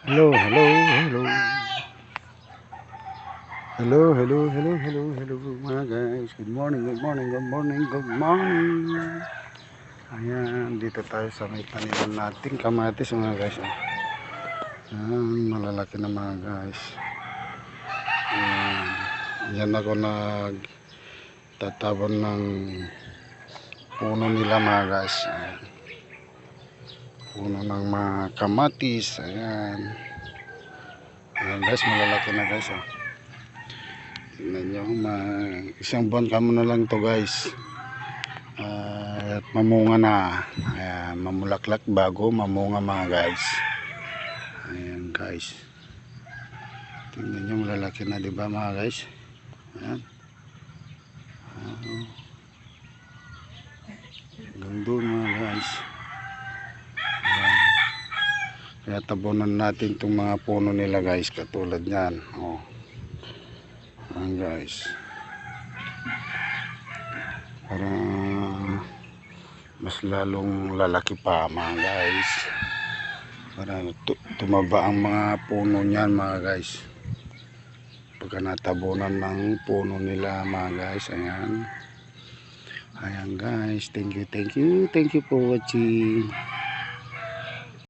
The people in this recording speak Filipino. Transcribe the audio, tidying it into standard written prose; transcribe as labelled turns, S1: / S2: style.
S1: Hello, hello, hello. Hello mga guys. Good morning, good morning, good morning, good morning. Ayan, dito tayo sa may taniman natin kamatis mga guys. Ayan, malalaki na mga guys. Ayan, yan ako nagtatabon ng puno nila mga guys. Ayan. Puno ng mga kamatis. Ayan. Ayan guys, malalaki na guys. Tignan nyo, isang buwan kamo na lang to guys. At mamunga na. Ayan, mamulaklak bago mamunga mga guys. Ayan guys. Tingnan nyo, malalaki na diba mga guys. Ayan. Hanggang doon mga guys. Ayan. Kaya tabunan natin itong mga puno nila guys. Katulad nyan. Ayan guys. Para mas lalong lalaki pa mga guys. Para tumaba ang mga puno niyan mga guys. Pagka natabunan ng puno nila mga guys. Ayan. Ayan guys. Thank you for watching.